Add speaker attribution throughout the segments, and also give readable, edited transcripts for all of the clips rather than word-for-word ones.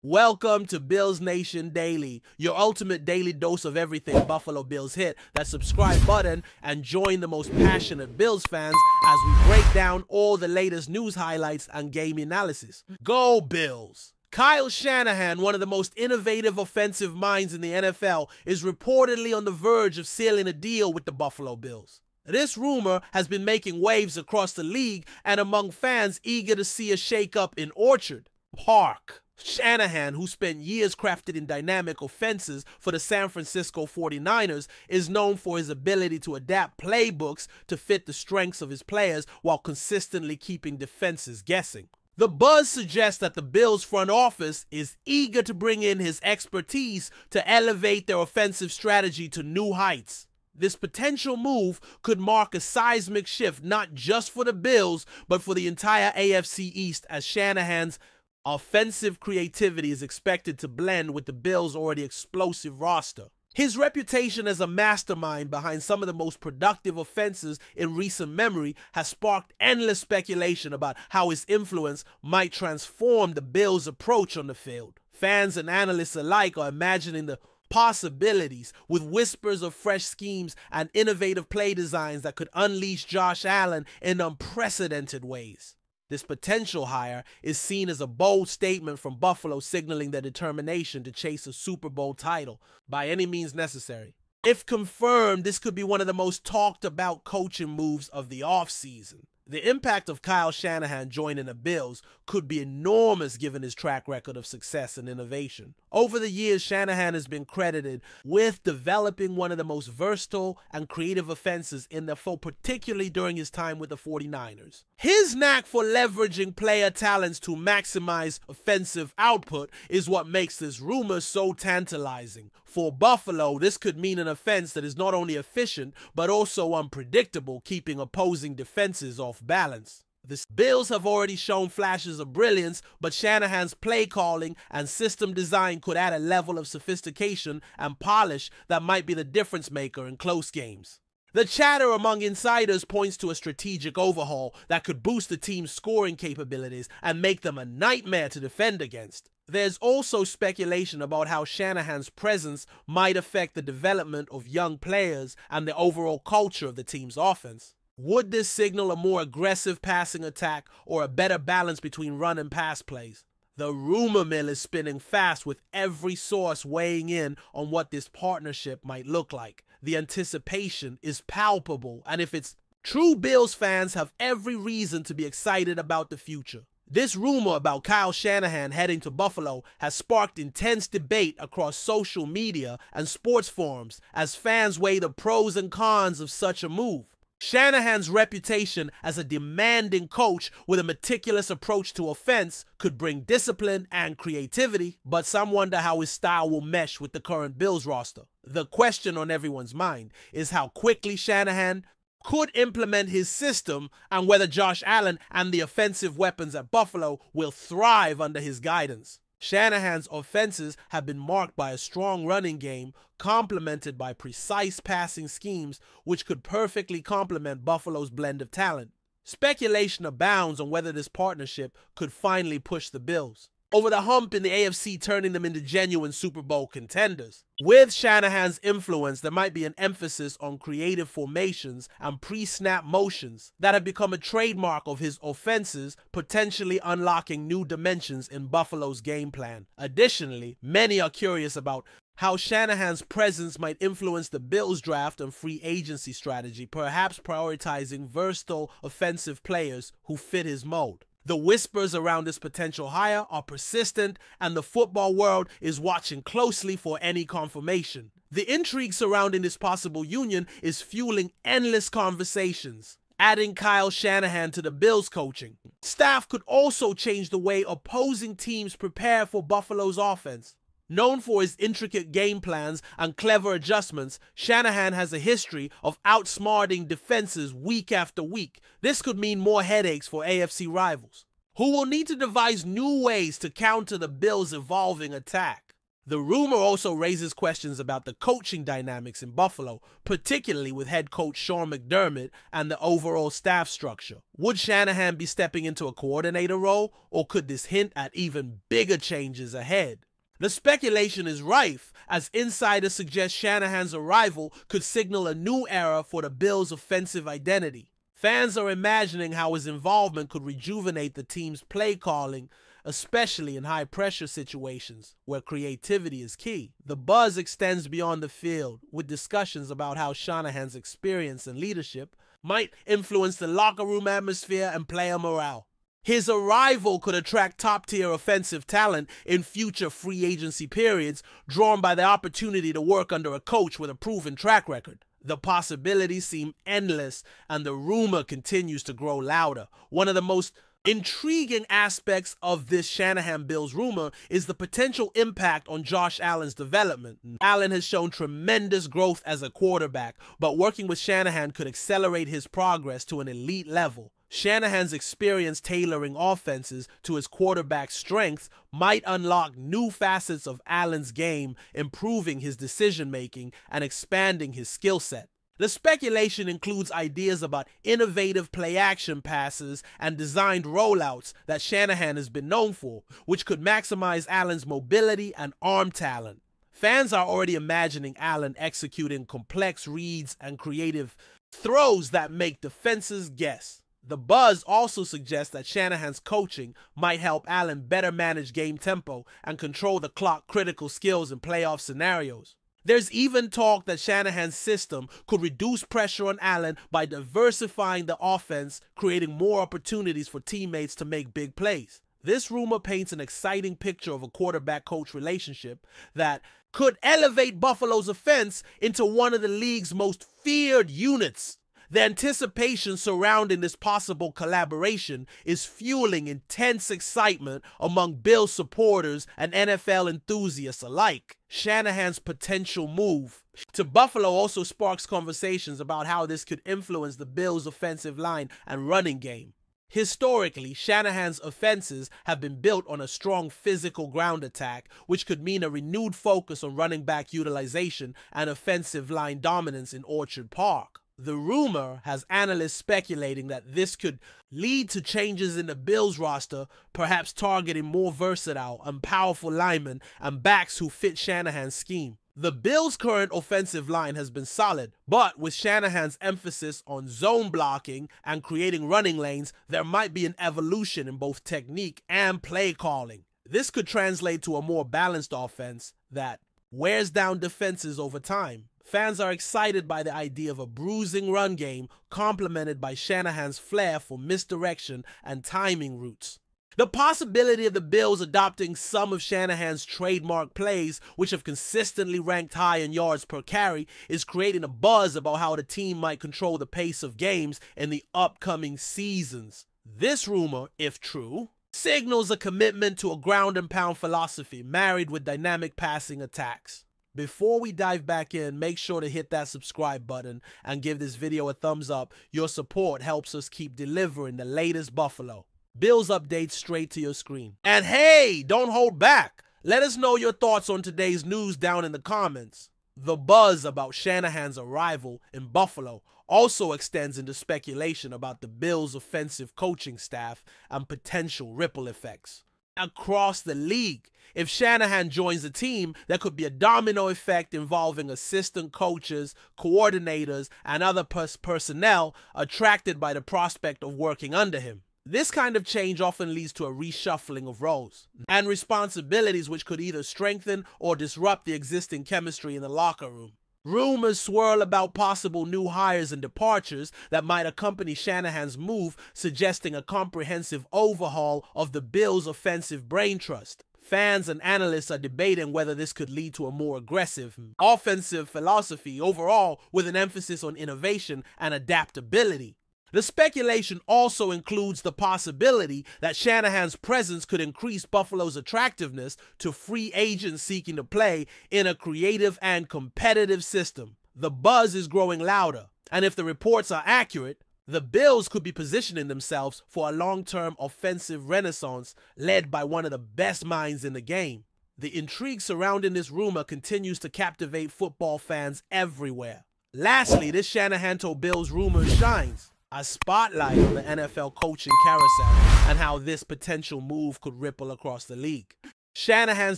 Speaker 1: Welcome to Bills Nation Daily, your ultimate daily dose of everything Buffalo Bills. Hit that subscribe button and join the most passionate Bills fans as we break down all the latest news highlights and game analysis. Go Bills! Kyle Shanahan, one of the most innovative offensive minds in the NFL, is reportedly on the verge of sealing a deal with the Buffalo Bills. This rumor has been making waves across the league and among fans eager to see a shakeup in Orchard Park. Shanahan, who spent years crafting dynamic offenses for the San Francisco 49ers, is known for his ability to adapt playbooks to fit the strengths of his players while consistently keeping defenses guessing. The buzz suggests that the Bills front office is eager to bring in his expertise to elevate their offensive strategy to new heights. This potential move could mark a seismic shift not just for the Bills, but for the entire AFC East, as Shanahan's offensive creativity is expected to blend with the Bills' already explosive roster. His reputation as a mastermind behind some of the most productive offenses in recent memory has sparked endless speculation about how his influence might transform the Bills' approach on the field. Fans and analysts alike are imagining the possibilities, with whispers of fresh schemes and innovative play designs that could unleash Josh Allen in unprecedented ways. This potential hire is seen as a bold statement from Buffalo, signaling their determination to chase a Super Bowl title by any means necessary. If confirmed, this could be one of the most talked about coaching moves of the offseason. The impact of Kyle Shanahan joining the Bills could be enormous given his track record of success and innovation. Over the years, Shanahan has been credited with developing one of the most versatile and creative offenses in the fold, particularly during his time with the 49ers. His knack for leveraging player talents to maximize offensive output is what makes this rumor so tantalizing. For Buffalo, this could mean an offense that is not only efficient, but also unpredictable, keeping opposing defenses off balance. The Bills have already shown flashes of brilliance, but Shanahan's play calling and system design could add a level of sophistication and polish that might be the difference maker in close games. The chatter among insiders points to a strategic overhaul that could boost the team's scoring capabilities and make them a nightmare to defend against. There's also speculation about how Shanahan's presence might affect the development of young players and the overall culture of the team's offense. Would this signal a more aggressive passing attack or a better balance between run and pass plays? The rumor mill is spinning fast, with every source weighing in on what this partnership might look like. The anticipation is palpable, and if it's true, Bills fans have every reason to be excited about the future. This rumor about Kyle Shanahan heading to Buffalo has sparked intense debate across social media and sports forums as fans weigh the pros and cons of such a move. Shanahan's reputation as a demanding coach with a meticulous approach to offense could bring discipline and creativity, but some wonder how his style will mesh with the current Bills roster. The question on everyone's mind is how quickly Shanahan could implement his system and whether Josh Allen and the offensive weapons at Buffalo will thrive under his guidance. Shanahan's offenses have been marked by a strong running game complemented by precise passing schemes, which could perfectly complement Buffalo's blend of talent. Speculation abounds on whether this partnership could finally push the Bills over the hump in the AFC, turning them into genuine Super Bowl contenders. With Shanahan's influence, there might be an emphasis on creative formations and pre-snap motions that have become a trademark of his offenses, potentially unlocking new dimensions in Buffalo's game plan. Additionally, many are curious about how Shanahan's presence might influence the Bills' draft and free agency strategy, perhaps prioritizing versatile offensive players who fit his mold. The whispers around this potential hire are persistent, and the football world is watching closely for any confirmation. The intrigue surrounding this possible union is fueling endless conversations. Adding Kyle Shanahan to the Bills' coaching staff could also change the way opposing teams prepare for Buffalo's offense. Known for his intricate game plans and clever adjustments, Shanahan has a history of outsmarting defenses week after week. This could mean more headaches for AFC rivals, who will need to devise new ways to counter the Bills' evolving attack. The rumor also raises questions about the coaching dynamics in Buffalo, particularly with head coach Sean McDermott and the overall staff structure. Would Shanahan be stepping into a coordinator role, or could this hint at even bigger changes ahead? The speculation is rife, as insiders suggest Shanahan's arrival could signal a new era for the Bills' offensive identity. Fans are imagining how his involvement could rejuvenate the team's play calling, especially in high-pressure situations where creativity is key. The buzz extends beyond the field, with discussions about how Shanahan's experience and leadership might influence the locker room atmosphere and player morale. His arrival could attract top-tier offensive talent in future free agency periods, drawn by the opportunity to work under a coach with a proven track record. The possibilities seem endless, and the rumor continues to grow louder. One of the most intriguing aspects of this Shanahan Bills rumor is the potential impact on Josh Allen's development. Allen has shown tremendous growth as a quarterback, but working with Shanahan could accelerate his progress to an elite level. Shanahan's experience tailoring offenses to his quarterback's strengths might unlock new facets of Allen's game, improving his decision-making and expanding his skill set. The speculation includes ideas about innovative play-action passes and designed rollouts that Shanahan has been known for, which could maximize Allen's mobility and arm talent. Fans are already imagining Allen executing complex reads and creative throws that make defenses guess. The buzz also suggests that Shanahan's coaching might help Allen better manage game tempo and control the clock-critical skills in playoff scenarios. There's even talk that Shanahan's system could reduce pressure on Allen by diversifying the offense, creating more opportunities for teammates to make big plays. This rumor paints an exciting picture of a quarterback-coach relationship that could elevate Buffalo's offense into one of the league's most feared units. The anticipation surrounding this possible collaboration is fueling intense excitement among Bills supporters and NFL enthusiasts alike. Shanahan's potential move to Buffalo also sparks conversations about how this could influence the Bills' offensive line and running game. Historically, Shanahan's offenses have been built on a strong physical ground attack, which could mean a renewed focus on running back utilization and offensive line dominance in Orchard Park. The rumor has analysts speculating that this could lead to changes in the Bills roster, perhaps targeting more versatile and powerful linemen and backs who fit Shanahan's scheme. The Bills' current offensive line has been solid, but with Shanahan's emphasis on zone blocking and creating running lanes, there might be an evolution in both technique and play calling. This could translate to a more balanced offense that wears down defenses over time. Fans are excited by the idea of a bruising run game complemented by Shanahan's flair for misdirection and timing routes. The possibility of the Bills adopting some of Shanahan's trademark plays, which have consistently ranked high in yards per carry, is creating a buzz about how the team might control the pace of games in the upcoming seasons. This rumor, if true, signals a commitment to a ground and pound philosophy married with dynamic passing attacks. Before we dive back in, make sure to hit that subscribe button and give this video a thumbs up. Your support helps us keep delivering the latest Buffalo Bills updates straight to your screen. And hey, don't hold back. Let us know your thoughts on today's news down in the comments. The buzz about Shanahan's arrival in Buffalo also extends into speculation about the Bills' offensive coaching staff and potential ripple effects across the league. If Shanahan joins the team, there could be a domino effect involving assistant coaches, coordinators, and other personnel attracted by the prospect of working under him. This kind of change often leads to a reshuffling of roles and responsibilities, which could either strengthen or disrupt the existing chemistry in the locker room. Rumors swirl about possible new hires and departures that might accompany Shanahan's move, suggesting a comprehensive overhaul of the Bills' offensive brain trust. Fans and analysts are debating whether this could lead to a more aggressive offensive philosophy overall, with an emphasis on innovation and adaptability. The speculation also includes the possibility that Shanahan's presence could increase Buffalo's attractiveness to free agents seeking to play in a creative and competitive system. The buzz is growing louder, and if the reports are accurate, the Bills could be positioning themselves for a long-term offensive renaissance led by one of the best minds in the game. The intrigue surrounding this rumor continues to captivate football fans everywhere. Lastly, this Shanahan to Bills rumor shines a spotlight on the NFL coaching carousel and how this potential move could ripple across the league. Shanahan's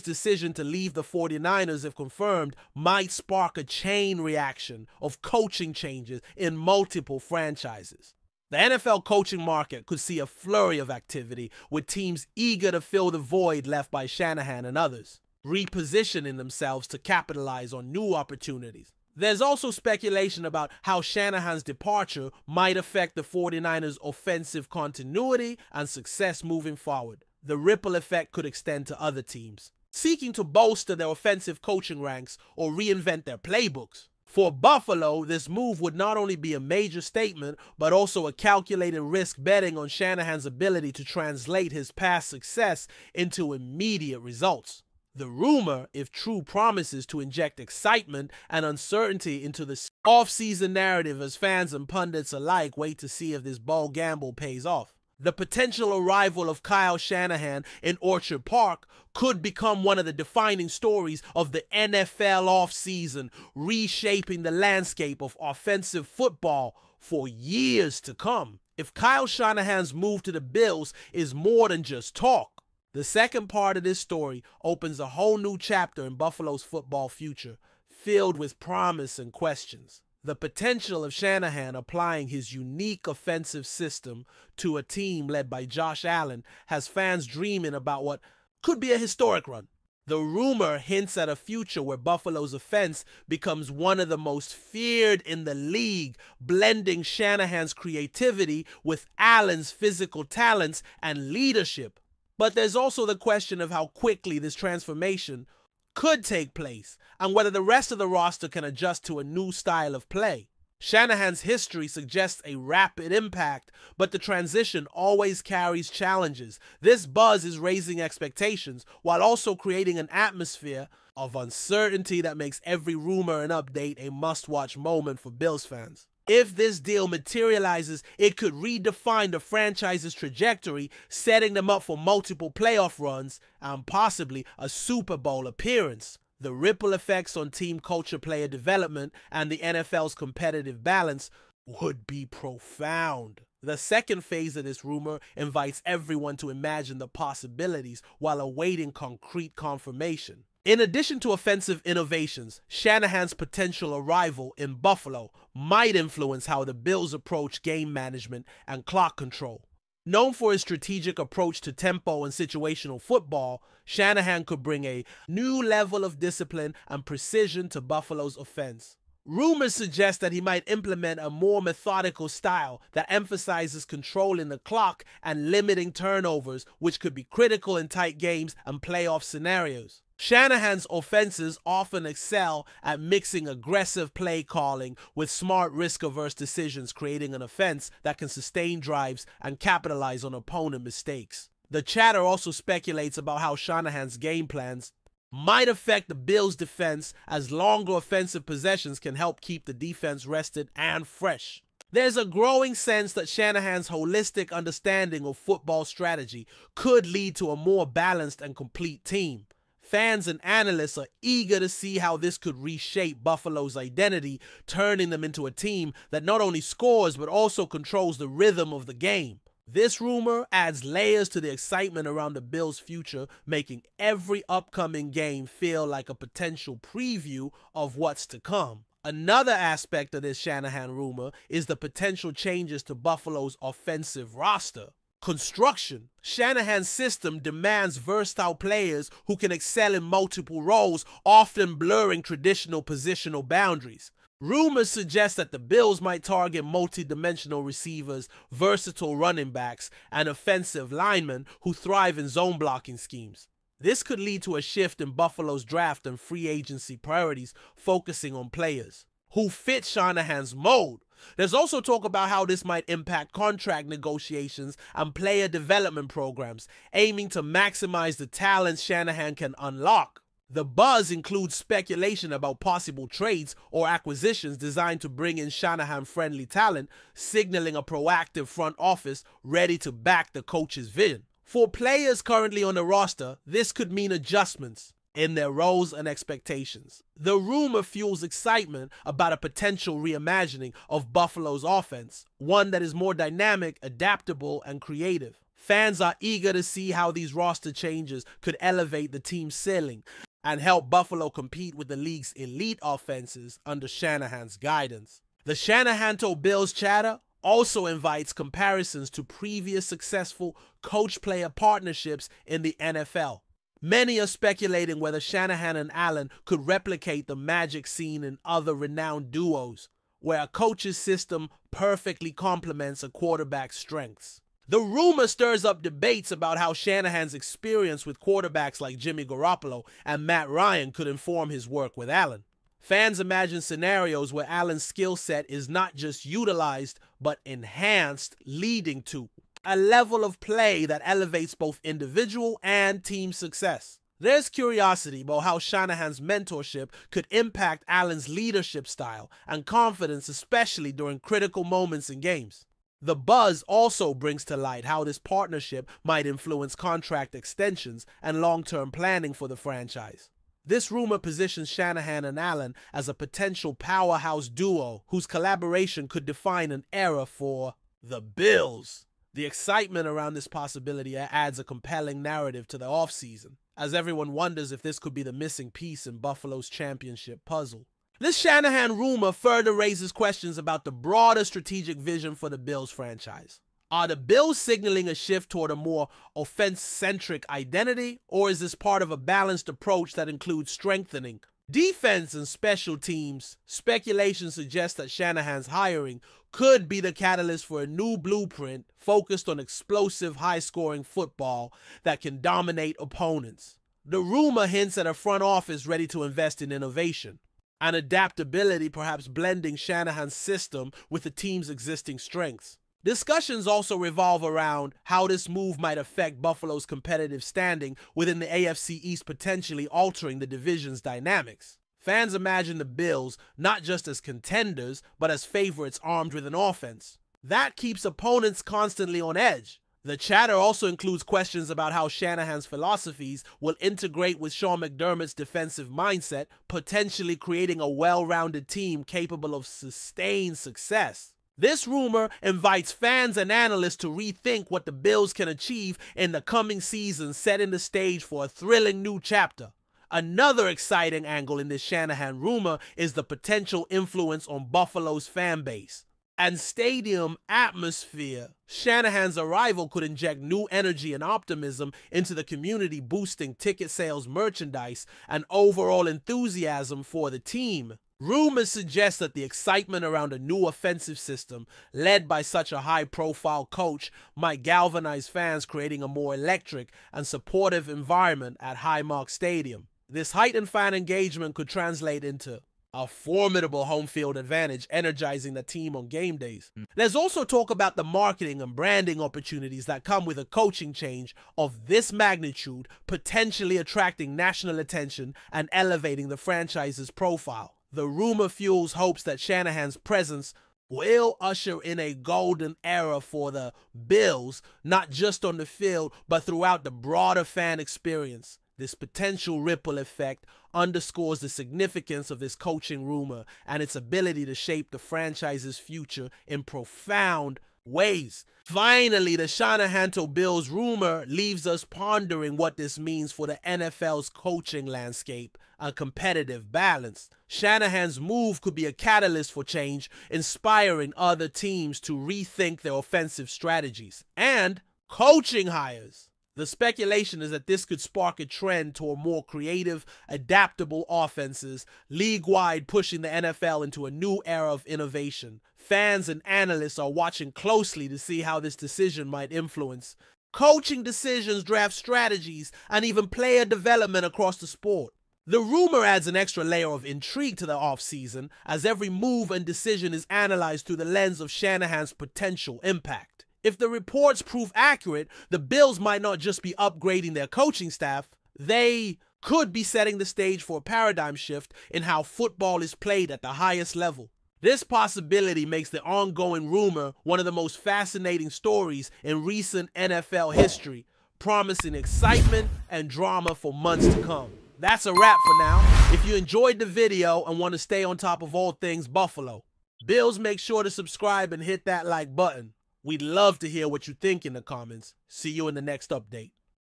Speaker 1: decision to leave the 49ers, if confirmed, might spark a chain reaction of coaching changes in multiple franchises. The NFL coaching market could see a flurry of activity, with teams eager to fill the void left by Shanahan and others, repositioning themselves to capitalize on new opportunities. There's also speculation about how Shanahan's departure might affect the 49ers' offensive continuity and success moving forward. The ripple effect could extend to other teams, seeking to bolster their offensive coaching ranks or reinvent their playbooks. For Buffalo, this move would not only be a major statement, but also a calculated risk betting on Shanahan's ability to translate his past success into immediate results. The rumor, if true, promises to inject excitement and uncertainty into the off-season narrative as fans and pundits alike wait to see if this bold gamble pays off. The potential arrival of Kyle Shanahan in Orchard Park could become one of the defining stories of the NFL offseason, reshaping the landscape of offensive football for years to come. If Kyle Shanahan's move to the Bills is more than just talk, the second part of this story opens a whole new chapter in Buffalo's football future, filled with promise and questions. The potential of Shanahan applying his unique offensive system to a team led by Josh Allen has fans dreaming about what could be a historic run. The rumor hints at a future where Buffalo's offense becomes one of the most feared in the league, blending Shanahan's creativity with Allen's physical talents and leadership. But there's also the question of how quickly this transformation could take place and whether the rest of the roster can adjust to a new style of play. Shanahan's history suggests a rapid impact, but the transition always carries challenges. This buzz is raising expectations while also creating an atmosphere of uncertainty that makes every rumor and update a must-watch moment for Bills fans. If this deal materializes, it could redefine the franchise's trajectory, setting them up for multiple playoff runs and possibly a Super Bowl appearance. The ripple effects on team culture, player development, and the NFL's competitive balance would be profound. The second phase of this rumor invites everyone to imagine the possibilities while awaiting concrete confirmation. In addition to offensive innovations, Shanahan's potential arrival in Buffalo might influence how the Bills approach game management and clock control. Known for his strategic approach to tempo and situational football, Shanahan could bring a new level of discipline and precision to Buffalo's offense. Rumors suggest that he might implement a more methodical style that emphasizes controlling the clock and limiting turnovers, which could be critical in tight games and playoff scenarios. Shanahan's offenses often excel at mixing aggressive play calling with smart risk-averse decisions, creating an offense that can sustain drives and capitalize on opponent mistakes. The chatter also speculates about how Shanahan's game plans might affect the Bills' defense, as longer offensive possessions can help keep the defense rested and fresh. There's a growing sense that Shanahan's holistic understanding of football strategy could lead to a more balanced and complete team. Fans and analysts are eager to see how this could reshape Buffalo's identity, turning them into a team that not only scores but also controls the rhythm of the game. This rumor adds layers to the excitement around the Bills' future, making every upcoming game feel like a potential preview of what's to come. Another aspect of this Shanahan rumor is the potential changes to Buffalo's offensive roster. Construction. Shanahan's system demands versatile players who can excel in multiple roles, often blurring traditional positional boundaries. Rumors suggest that the Bills might target multi-dimensional receivers, versatile running backs, and offensive linemen who thrive in zone blocking schemes. This could lead to a shift in Buffalo's draft and free agency priorities, focusing on players who fit Shanahan's mold. There's also talk about how this might impact contract negotiations and player development programs, aiming to maximize the talents Shanahan can unlock. The buzz includes speculation about possible trades or acquisitions designed to bring in Shanahan-friendly talent, signaling a proactive front office ready to back the coach's vision. For players currently on the roster, this could mean adjustments. in their roles and expectations. The rumor fuels excitement about a potential reimagining of Buffalo's offense, one that is more dynamic, adaptable, and creative. Fans are eager to see how these roster changes could elevate the team's ceiling and help Buffalo compete with the league's elite offenses under Shanahan's guidance. The Shanahan to Bills chatter also invites comparisons to previous successful coach-player partnerships in the NFL. Many are speculating whether Shanahan and Allen could replicate the magic seen in other renowned duos, where a coach's system perfectly complements a quarterback's strengths. The rumor stirs up debates about how Shanahan's experience with quarterbacks like Jimmy Garoppolo and Matt Ryan could inform his work with Allen. Fans imagine scenarios where Allen's skill set is not just utilized, but enhanced, leading to a level of play that elevates both individual and team success. There's curiosity about how Shanahan's mentorship could impact Allen's leadership style and confidence, especially during critical moments in games. The buzz also brings to light how this partnership might influence contract extensions and long-term planning for the franchise. This rumor positions Shanahan and Allen as a potential powerhouse duo whose collaboration could define an era for the Bills. The excitement around this possibility adds a compelling narrative to the offseason, as everyone wonders if this could be the missing piece in Buffalo's championship puzzle. This Shanahan rumor further raises questions about the broader strategic vision for the Bills franchise. Are the Bills signaling a shift toward a more offense-centric identity, or is this part of a balanced approach that includes strengthening defense and special teams? Speculation suggests that Shanahan's hiring could be the catalyst for a new blueprint focused on explosive, high-scoring football that can dominate opponents. The rumor hints at a front office ready to invest in innovation and adaptability, perhaps blending Shanahan's system with the team's existing strengths. Discussions also revolve around how this move might affect Buffalo's competitive standing within the AFC East, potentially altering the division's dynamics. Fans imagine the Bills not just as contenders, but as favorites armed with an offense that keeps opponents constantly on edge. The chatter also includes questions about how Shanahan's philosophies will integrate with Sean McDermott's defensive mindset, potentially creating a well-rounded team capable of sustained success. This rumor invites fans and analysts to rethink what the Bills can achieve in the coming season, setting the stage for a thrilling new chapter. Another exciting angle in this Shanahan rumor is the potential influence on Buffalo's fan base and stadium atmosphere. Shanahan's arrival could inject new energy and optimism into the community, boosting ticket sales, merchandise, and overall enthusiasm for the team. Rumors suggest that the excitement around a new offensive system led by such a high-profile coach might galvanize fans, creating a more electric and supportive environment at Highmark Stadium. This heightened fan engagement could translate into a formidable home field advantage, energizing the team on game days. There's also talk about the marketing and branding opportunities that come with a coaching change of this magnitude, potentially attracting national attention and elevating the franchise's profile. The rumor fuels hopes that Shanahan's presence will usher in a golden era for the Bills, not just on the field, but throughout the broader fan experience. This potential ripple effect underscores the significance of this coaching rumor and its ability to shape the franchise's future in profound ways. Finally, the Shanahan to Bills rumor leaves us pondering what this means for the NFL's coaching landscape and competitive balance. Shanahan's move could be a catalyst for change, inspiring other teams to rethink their offensive strategies and coaching hires. The speculation is that this could spark a trend toward more creative, adaptable offenses, league-wide, pushing the NFL into a new era of innovation. Fans and analysts are watching closely to see how this decision might influence coaching decisions, draft strategies, and even player development across the sport. The rumor adds an extra layer of intrigue to the offseason, as every move and decision is analyzed through the lens of Shanahan's potential impact. If the reports prove accurate, the Bills might not just be upgrading their coaching staff, they could be setting the stage for a paradigm shift in how football is played at the highest level. This possibility makes the ongoing rumor one of the most fascinating stories in recent NFL history, promising excitement and drama for months to come. That's a wrap for now. If you enjoyed the video and want to stay on top of all things Buffalo, Bills, make sure to subscribe and hit that like button. We'd love to hear what you think in the comments. See you in the next update.